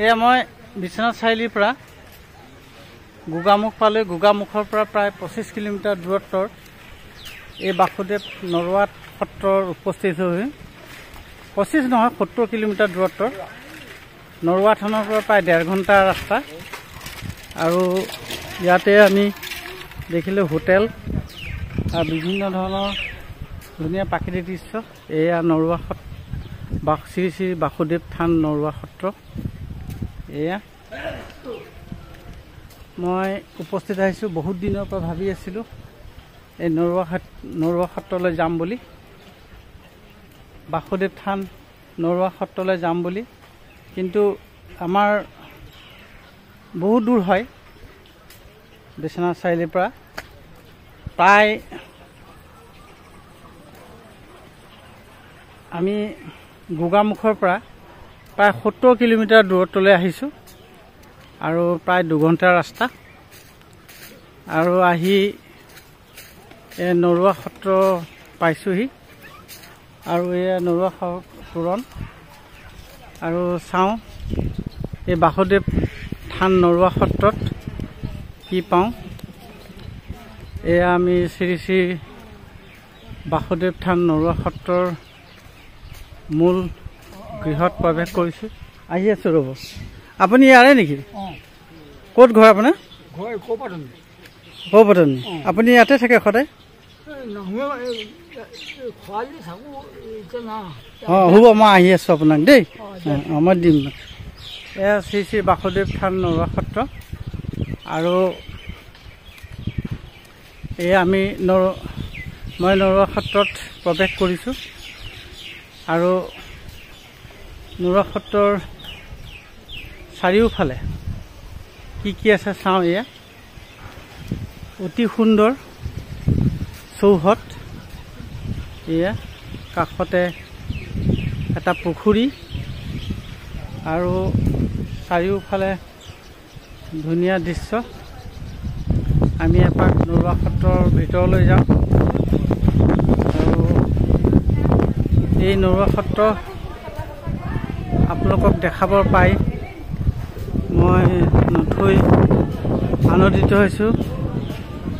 এয়া মই বিশ্বনাথ চাৰিআলিৰ পৰা গোগামুখ পালে গোগামুখৰ পৰা প্ৰায় 25 কিলোমিটাৰ দূৰত্বৰ এই বাসুদেৱ নৰোৱাত সত্ৰৰ উপস্থিত হৈ 25 নহয় 70 কিলোমিটাৰ দূৰত্বৰ নৰোৱা থানৰ পৰা প্ৰায় 1.5 ঘণ্টাৰ ৰাস্তা আৰু ইয়াতে আমি দেখিলো হোটেল আৰু বিভিন্ন ধৰণৰ ধুনীয়া প্ৰাকৃতিক দৃশ্য এয়া নৰোৱা শ্ৰী শ্ৰী বাসুদেৱ থান নৰোৱা সত্ৰ এয়া মই উপস্থিত আহিছোঁ বহুত দিনৰ পৰা ভাবি আছিলোঁ এই নৰোৱা সত্ৰলৈ যাম বুলি বাসুদেৱ থান নৰোৱা সত্ৰলৈ যাম বুলি কিন্তু আমাৰ বহুত দূৰ হয় বিশ্বনাথ চাৰিআলিৰ পৰা প্ৰায় আমি গোগামুখৰ পৰা প্ৰায় 70 কিলোমিটাৰ দূৰত্বলৈ আহিছোঁ আৰু প্ৰায় 2 ঘণ্টাৰ ৰাস্তা আৰু আহি নৰোৱা সত্ৰ পাইছোঁহি আৰু এয়া নৰোৱা পুৰণ আৰু চাওঁ এই বাসুদেৱ থান নৰোৱা সত্ৰত কি পাওঁ এয়া আমি শ্ৰী শ্ৰী বাসুদেৱ থান নৰোৱা সত্ৰৰ মূল গৃহত প্ৰৱেশ কৰিছোঁ আহি আছোঁ ৰ'ব আপুনি ইয়াৰে নেকি ক'ত ঘৰ আপোনাৰ কৌপাতনি আপুনি ইয়াতে থাকে সদায় অঁ হ'ব মই আহি আছোঁ আপোনাক দেই মই দিম এয়া শ্ৰী শ্ৰী বাসুদেৱ থান নৰোৱা সত্ৰ আৰু এয়া আমি মই নৰোৱা সত্ৰত প্ৰৱেশ কৰিছোঁ আৰু নৰোৱা সত্ৰৰ চাৰিওফালে কি আছে চাওঁ এয়া অতি সুন্দৰ চৌহদ এয়া কাষতে এটা পুখুৰী আৰু চাৰিওফালে ধুনীয়া দৃশ্য আমি এপাক নৰোৱা সত্ৰৰ ভিতৰলৈ যাওঁ আৰু এই নৰোৱা সত্ৰ আপোনালোকক দেখাব পাই মই নথৈ আনন্দিত হৈছোঁ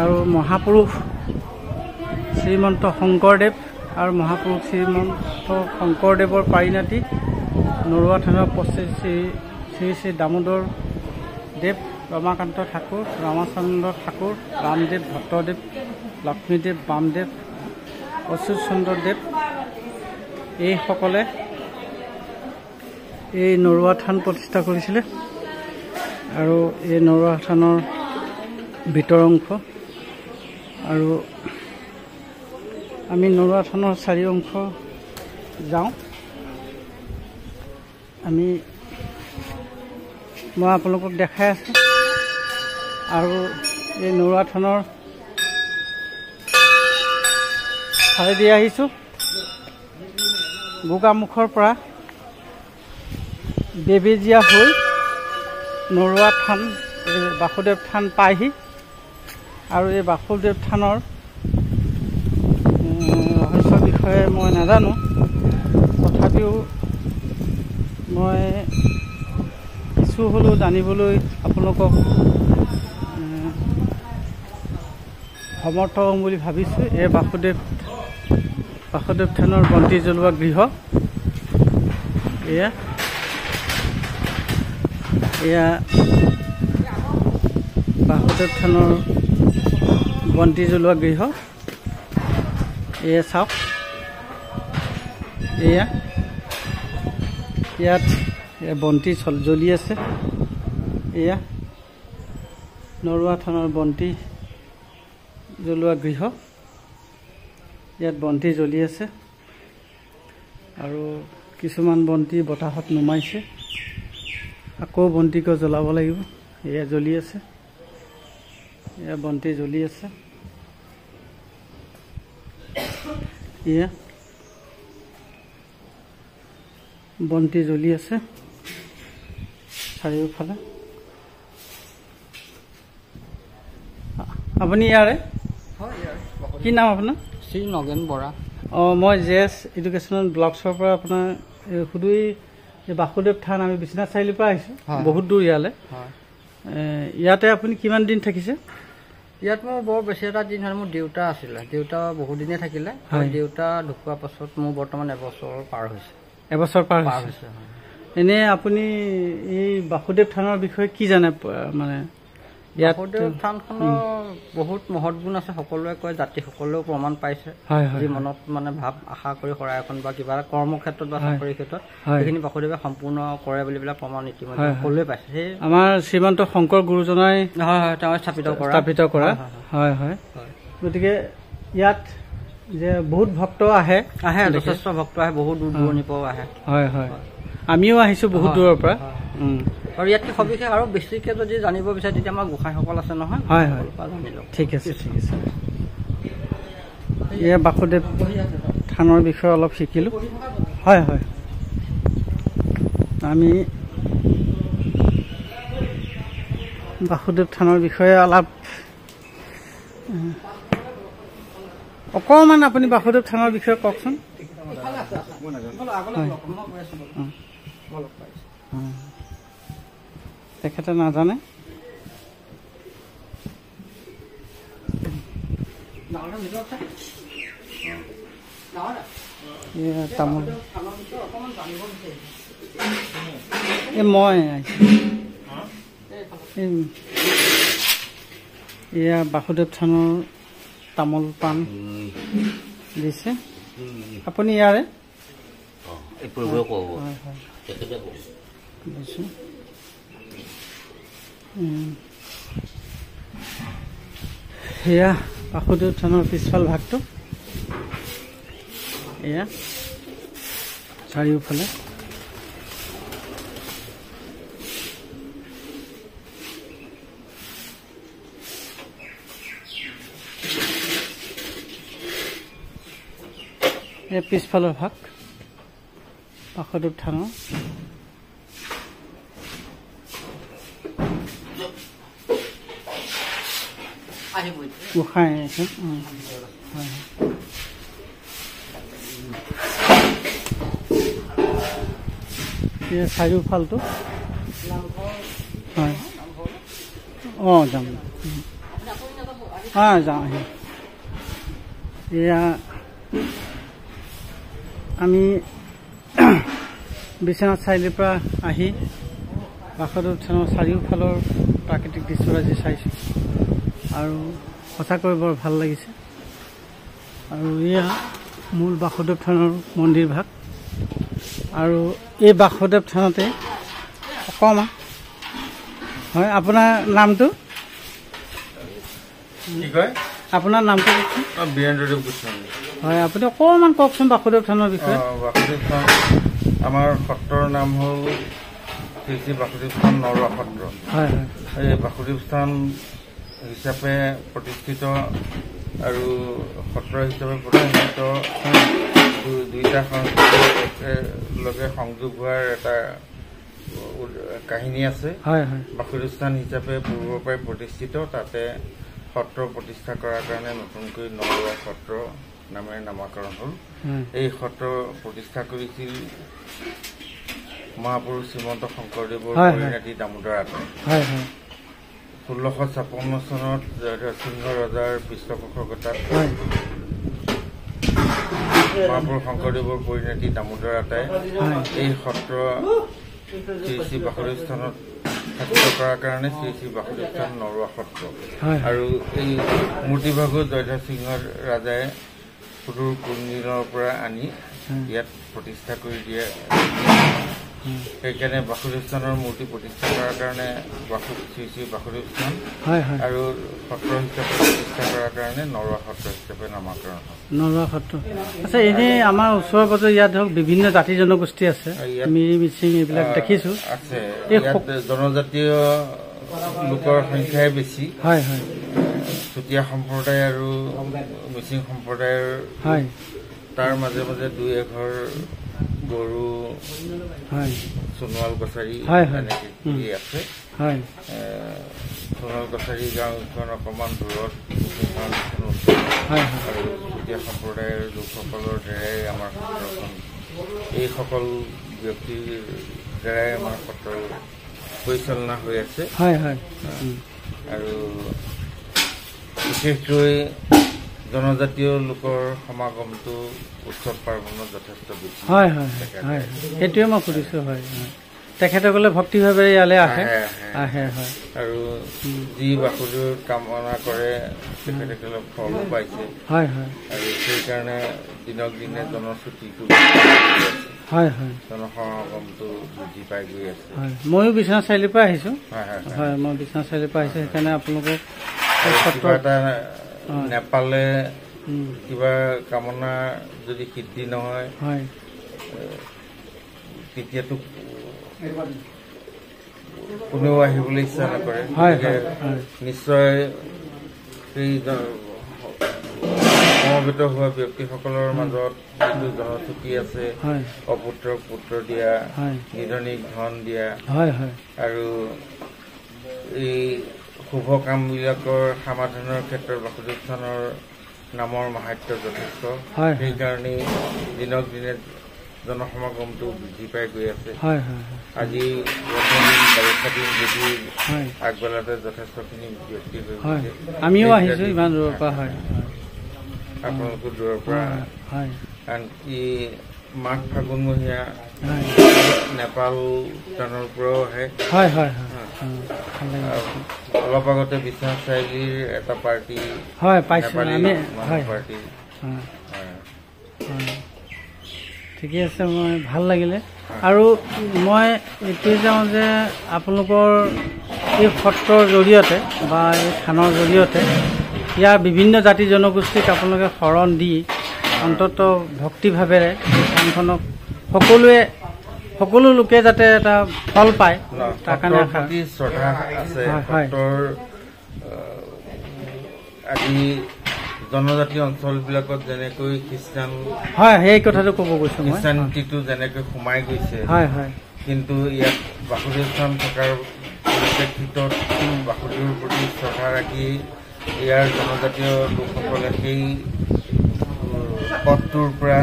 আৰু মহাপুৰুষ শ্ৰীমন্ত শংকৰদেৱ আৰু মহাপুৰুষ শ্ৰীমন্ত শংকৰদেৱৰ পাৰিণাতি নৰোৱা থানৰ শ্ৰী শ্ৰী দামোদৰ দেৱ ৰমাকান্ত ঠাকুৰ ৰামচন্দ্ৰ ঠাকুৰ ৰামদেৱ ভট্টদেৱ লক্ষ্মীদেৱ বামদেৱ অচ্যুত চন্দ্ৰদেৱ এইসকলে এই নৰোৱা থান প্ৰতিষ্ঠা কৰিছিলে আৰু এই নৰোৱা থানৰ ভিতৰ অংশ আৰু আমি নৰোৱা থানৰ চাৰি অংশ যাওঁ মই আপোনালোকক দেখাই আছোঁ আৰু এই নৰোৱা থানৰ ফালেদি আহিছোঁ গোগামুখৰ পৰা বেবেজীয়া হৈ নৰোৱা থান এই বাসুদেৱ থান পায়হি আৰু এই বাসুদেৱ থানৰ ৰহস্য বিষয়ে মই নাজানো তথাপিও মই কিছু হ'লেও জানিবলৈ আপোনালোকক সমৰ্থ হ'ম বুলি ভাবিছোঁ এই বাসুদেৱ থানৰ বন্তি জ্বলোৱা গৃহ এয়া বাসুদেৱ থানৰ বন্তি জ্বলোৱা গৃহ এয়া চাওক ইয়াত বন্তি জ্বলি আছে এয়া নৰোৱা থানৰ বন্তি জ্বলোৱা গৃহ ইয়াত বন্তি জ্বলি আছে আৰু কিছুমান বন্তি বতাহত নুমাইছে আকৌ বন্তিকে জ্বলাব লাগিব এয়া জ্বলি আছে এয়া বন্তি জ্বলি আছে এয়া বন্তি জ্বলি আছে চাৰিওফালে আপুনি ইয়াৰে কি নাম আপোনাৰ শ্ৰী নগেন বৰা মই জেএছ এডুকেশ্যনেল ব্লগছৰ পৰা আপোনাৰ সুদূৰ এই বাসুদেৱ থান আমি বিশ্বনাথ চাৰিআলিৰ পৰা আহিছোঁ, বহুত দূৰ ইয়ালৈ। ইয়াতে আপুনি কিমান দিন থাকিছে? ইয়াত মোৰ বৰ বেছি এটা দিন হ'ল। মোৰ দেউতা আছিলে, দেউতা বহুত দিনে থাকিলে। দেউতা ঢুকোৱাৰ পাছত মোৰ বৰ্তমান এবছৰ পাৰ হৈছে। এবছৰ পাৰ হৈছে। এনে আপুনি এই বাসুদেৱ থানৰ বিষয়ে কি জানে? মানে বাসুদেৱ থানখনৰ বহুত মহৎ গুণ আছে। সকলোৱে কয়, জাতি সকলেও প্ৰমাণ পাইছে। যি মনত মানে ভাৱ আশা কৰি শৰাইখন বা কিবা এটা কৰ্মক্ষেত্ৰত বা চাকৰিৰ ক্ষেত্ৰত সেইখিনি বাসুদেৱে সম্পূৰ্ণ কৰে বুলি পেলাই প্ৰমাণ ইতিমধ্যে সকলোৱে পাইছে। সেই আমাৰ শ্ৰীমন্ত শংকৰ গুৰুজনাই তেওঁ স্থাপিত কৰা। হয় হয়। গতিকে ইয়াত যে বহুত ভক্ত আহে, যথেষ্ট ভক্ত আহে, বহুত দূৰ দূৰণিৰ পৰাও আহে। হয় হয়, আমিও আহিছোঁ বহুত দূৰৰ পৰা। আৰু ইয়াতকৈ সবিশেষ আৰু বেছিকৈ যদি জানিব বিচাৰে তেতিয়া আমাৰ গোসাঁইসকল আছে নহয়। হয় হয়, ঠিক আছে ঠিক আছে। এয়া বাসুদেৱ থানৰ বিষয়ে অলপ শিকিলোঁ। হয় হয়, আমি বাসুদেৱ থানৰ বিষয়ে অলপ অকণমান আপুনি বাসুদেৱ থানৰ বিষয়ে কওকচোন। তেখেতে নাজানে। তামোল মই এয়া বাসুদেৱ থানৰ তামোল পাণ দিছে। আপুনি ইয়াৰে সেয়া বাসুদেৱ থানৰ পিছফাল ভাগটো। এয়া চাৰিওফালে এই পিছফালৰ ভাগ বাসুদেৱ থানৰ। গোসাঁই চাৰিওফালটো হয়। যাম যাওঁ। এয়া আমি বিশ্বনাথ চাৰিআলিৰ পৰা আহি বাসুদেৱ থানৰ চাৰিওফালৰ প্ৰাকৃতিক দৃশ্যৰাজি চাইছোঁ আৰু সঁচাকৈ বৰ ভাল লাগিছে। আৰু এয়া মূল বাসুদেৱ থানৰ মন্দিৰ ভাগ। আৰু এই বাসুদেৱ থানতে অকণমান হয়। আপোনাৰ নামটো কি কয়? আপোনাৰ নামটো বীৰেন্দ্ৰদেৱ গোস্বামী। হয়, আপুনি অকণমান কওকচোন বাসুদেৱ থানৰ বিষয়ে। বাসুদেৱ থান আমাৰ সত্ৰৰ নাম হ'ল শ্ৰী শ্ৰী বাসুদেৱ থান নৰোৱা সত্ৰ। হয় হয়, এই বাসুদেৱ স্থান হিচাপে প্ৰতিষ্ঠিত আৰু সত্ৰ হিচাপে প্ৰতিষ্ঠিত দুইটা সংস্কৃতিৰ একেলগে সংযোগ হোৱাৰ এটা কাহিনী আছে। বাসুদেৱ স্থান হিচাপে পূৰ্বৰ পৰাই প্ৰতিষ্ঠিত। তাতে সত্ৰ প্ৰতিষ্ঠা কৰাৰ কাৰণে নতুনকৈ নৰোৱা সত্ৰ নামেৰে নামাকৰণ হ'ল। এই সত্ৰ প্ৰতিষ্ঠা কৰিছিল মহাপুৰুষ শ্ৰীমন্ত শংকৰদেৱৰ পৰিণতি দামোদৰ আটাই। 1656 চনত জয়ধ্বজ সিংহ ৰজাৰ পৃষ্ঠপোষকতাত মহাপুৰুষ শংকৰদেৱৰ পৰিণতি দামোদৰ আটাই এই সত্ৰ শ্ৰী শ্ৰী বাসুদেৱ স্থানত স্থাপিত কৰাৰ কাৰণে শ্ৰী শ্ৰী বাসুদেৱ স্থান নৰোৱা সত্ৰ। আৰু এই মূৰ্তিভাগো জয়ধ্বজ সিংহ ৰাজাই সুদূৰ কোনদিনৰ পৰা আনি ইয়াত প্ৰতিষ্ঠা কৰি দিয়ে। সেইকাৰণে বাসুদেৱ স্থানৰ মূৰ্তি প্ৰতিষ্ঠা কৰাৰ কাৰণে শ্ৰী শ্ৰী বাসুদেৱ স্থান আৰু সত্ৰ হিচাপে প্ৰতিষ্ঠা কৰাৰ কাৰণে নৰোৱা সত্ৰ হিচাপে নামাকৰণ হয়। নৰোৱা সত্ৰ। আচ্ছা, এনেই আমাৰ ওচৰে পাজৰে ইয়াত ধৰক বিভিন্ন জাতি জনগোষ্ঠী আছে, মিৰি মিচিং এইবিলাক দেখিছোঁ আছে। ইয়াত জনজাতীয় লোকৰ সংখ্যাই বেছি। হয় হয়, চুতীয়া সম্প্ৰদায় আৰু মিচিং সম্প্ৰদায়ৰ তাৰ মাজে মাজে দুই এঘৰ বড়ো, সোণোৱাল কছাৰী এনেকে আছে। সোণোৱাল কছাৰী গাঁওখন অকণমান দূৰত, আৰু চুতীয়া সম্প্ৰদায়ৰ লোকসকলৰ দ্বাৰাই আমাৰ সত্ৰখন এইসকল ব্যক্তিৰ দ্বাৰাই আমাৰ সত্ৰ পৰিচালনা হৈ আছে। আৰু বিশেষকৈ জনজাতীয় লোকৰ সমাগমটো উৎসৱ পাৰ্বণত যথেষ্ট বেছি। সেইটোৱে মই সুধিছোঁ। তেখেতসকলে ভক্তিভাৱেৰে ইয়ালৈ আহে। আৰু যি বাসুদেৱ কামনা কৰে তেখেতসকলে ফলো পাইছে। আৰু সেইকাৰণে দিনক দিনে জনশ্ৰুতিটো জনসমাগমটো বৃদ্ধি পাই গৈ আছে। ময়ো বিশ্বনাথ চাৰিআলিৰ পৰা আহিছোঁ। মই বিশ্বনাথ চাৰিআলিৰ পৰা আহিছোঁ। সেইকাৰণে আপোনালোকক কিবা এটা নেপালে কিবা কামনা যদি সিদ্ধি নহয় তেতিয়াতো কোনেও আহিবলৈ ইচ্ছা নকৰে। নিশ্চয় সেই সমবেত হোৱা ব্যক্তিসকলৰ মাজত যিটো জনশ্ৰুতি আছে, অপুত্ৰক পুত্ৰ দিয়া, নিধনীক ধন দিয়া, আৰু এই শুভ কামবিলাকৰ সমাধানৰ ক্ষেত্ৰত বাসুদেৱ থানৰ নামৰ মাহাত্য যথেষ্ট। সেইকাৰণেই দিনক দিনে জনসমাগমটো বৃদ্ধি পাই গৈ আছে। আজি বাৰিষা দিন যদি আগবেলাতে যথেষ্টখিনি ব্যক্তি হৈ গৈছে। আমিও আহিছোঁ ইমান দূৰৰ পৰা। আপোনালোকৰ দূৰৰ পৰা কাৰণ কি মাঘ ফাগুনমহীয়া নেপাল ভূটানৰ পৰাও আহে। অলপ আগতে বিশ্বনাথ চাৰিআলিৰ এটা পাৰ্টি পাৰ্টি ঠিকে আছে। মই ভাল লাগিলে। আৰু মই এইটোৱে যাওঁ যে আপোনালোকৰ এই সত্ৰৰ জৰিয়তে বা এই থানৰ জৰিয়তে ইয়াৰ বিভিন্ন জাতি জনগোষ্ঠীক আপোনালোকে শৰণ দি অন্তত ভক্তিভাৱেৰে থানখনক সকলো লোকে যাতে এটা ফল পায় তাৰ কাৰণে শ্ৰদ্ধা আছে। আজি জনজাতীয় অঞ্চলবিলাকত যেনেকৈ খ্ৰীষ্টান সেই কথাটো ক'ব গৈছোঁ। খ্ৰীষ্টানিটিটো যেনেকৈ সোমাই গৈছে, কিন্তু ইয়াত বাসুদেৱ থান থকাৰ পৰিপ্ৰেক্ষিতত বাসুদেৱৰ প্ৰতি শ্ৰদ্ধা ৰাখি ইয়াৰ জনজাতীয় লোকসকলে সেই পথটোৰ পৰা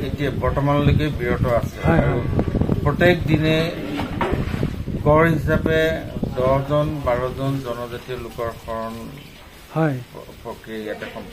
এতিয়া বৰ্তমানলৈকে বিৰত আছে। আৰু প্ৰত্যেক দিনে গড় হিচাপে 10-12জন জনজাতীয় লোকৰ শৰণ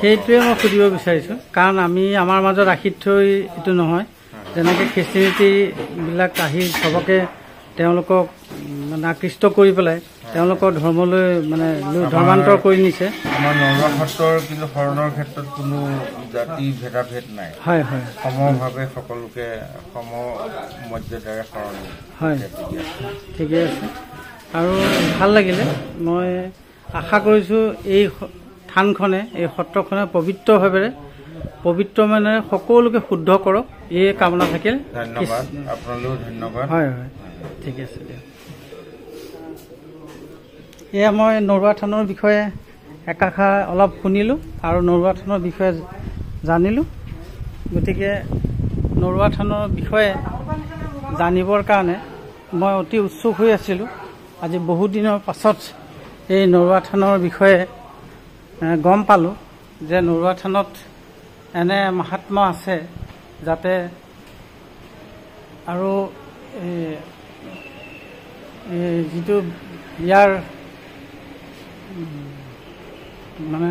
সেইটোৱে মই সুধিব বিচাৰিছোঁ। কাৰণ আমি আমাৰ মাজত ৰাখি থৈ এইটো নহয়, যেনেকৈ খ্ৰীষ্টিয়ানিটিবিলাক আহি চবকে তেওঁলোকক মানে আকৃষ্ট কৰি পেলাই তেওঁলোকৰ ধৰ্মলৈ মানে ধৰ্মান্তৰ কৰি নিছে। আমাৰ নলৱা সত্ৰৰ কিন্তু শৰণৰ ক্ষেত্ৰত কোনো জাতি ভেদাভেদ নাই। সমভাৱে সকলোকে সম মৰ্যাদাৰে শৰণ। ঠিকে আছে। আৰু ভাল লাগিলে। মই আশা কৰিছোঁ এই থানখনে, এই সত্ৰখনে পবিত্ৰ মানে সকলোকে শুদ্ধ কৰক, এই কামনা থাকিল। ধন্যবাদ। আপোনালৈও ধন্যবাদ। ঠিক আছে দিয়ক। এয়া মই নৰুৱা থানৰ বিষয়ে একাষাৰ অলপ শুনিলোঁ আৰু নৰুৱা থানৰ বিষয়ে জানিলোঁ। গতিকে নৰুৱা থানৰ বিষয়ে জানিবৰ কাৰণে মই অতি উৎসুক হৈ আছিলোঁ। আজি বহুত দিনৰ পাছত এই নৰুৱা থানৰ বিষয়ে গম পালোঁ যে নৰুৱা থানত এনে মাহাত্ম্য আছে যাতে আৰু যিটো ইয়াৰ মানে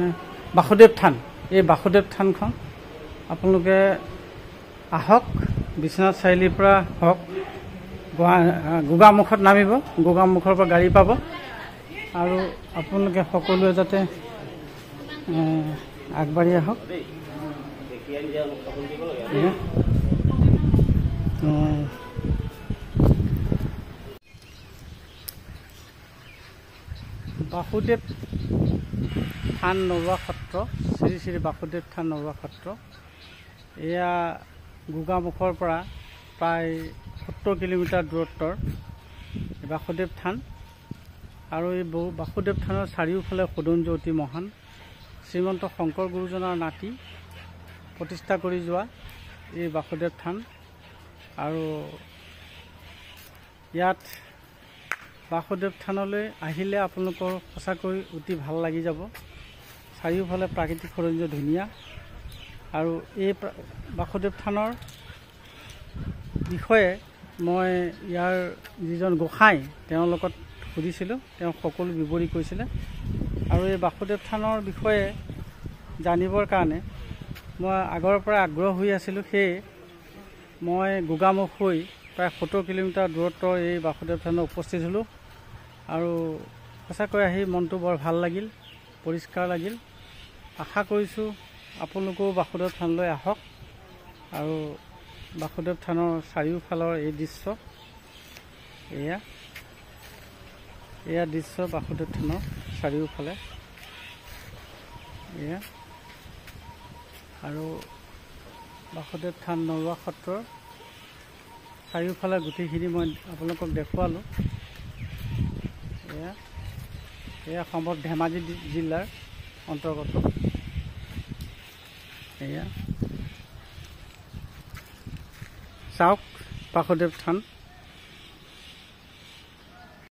বাসুদেৱ থান, এই বাসুদেৱ থানখন আপোনালোকে আহক, বিশ্বনাথ চাৰিআলিৰ পৰা হওক, গোগামুখত নামিব, গোগামুখৰ পৰা গাড়ী পাব। আৰু আপোনালোকে সকলোৱে যাতে আগবাঢ়ি আহক। বাসুদেৱ থান নৰুৱা সত্ৰ, শ্ৰী শ্ৰী বাসুদেৱ থান নৰুৱা সত্ৰ, এয়া গোগামুখৰ পৰা প্ৰায় 70 কিলোমিটাৰ দূৰত্বৰ বাসুদেৱ থান। আৰু এই বাসুদেৱ থানৰ চাৰিওফালে সৌন্দৰ্য অতি মহান। শ্ৰীমন্ত শংকৰ গুৰুজনাৰ নাতি প্ৰতিষ্ঠা কৰি যোৱা এই বাসুদেৱ থান। আৰু ইয়াত বাসুদেৱ থানলৈ আহিলে আপোনালোকৰ সঁচাকৈ অতি ভাল লাগি যাব। চাৰিওফালে প্ৰাকৃতিক সৌন্দৰ্য ধুনীয়া। আৰু এই বাসুদেৱ থানৰ বিষয়ে মই ইয়াৰ যিজন গোসাঁই তেওঁৰ লগত সুধিছিলোঁ, তেওঁ সকলো বিৱৰি কৈছিলে। আৰু এই বাসুদেৱ থানৰ বিষয়ে জানিবৰ কাৰণে মই আগৰ পৰা আগ্ৰহ হৈ আছিলোঁ। সেয়ে মই গোগামুখ হৈ প্ৰায় 70 কিলোমিটাৰ দূৰত্বৰ এই বাসুদেৱ থানত উপস্থিত হ'লোঁ। আৰু সঁচাকৈ আহি মনটো বৰ ভাল লাগিল, পৰিষ্কাৰ লাগিল। আশা কৰিছোঁ আপোনালোকেও বাসুদেৱ থানলৈ আহক আৰু বাসুদেৱ থানৰ চাৰিওফালৰ এই দৃশ্য, এয়া দৃশ্য বাসুদেৱ থানৰ চাৰিওফালে এয়া। আৰু বাসুদেৱ থান নৰুৱা সত্ৰৰ চাৰিওফালে গোটেইখিনি মই আপোনালোকক দেখুৱালোঁ। এয়া সম্ভৱ ধেমাজি জিলাৰ অন্তৰ্গত। এয়া চাওক বাসুদেৱ থান।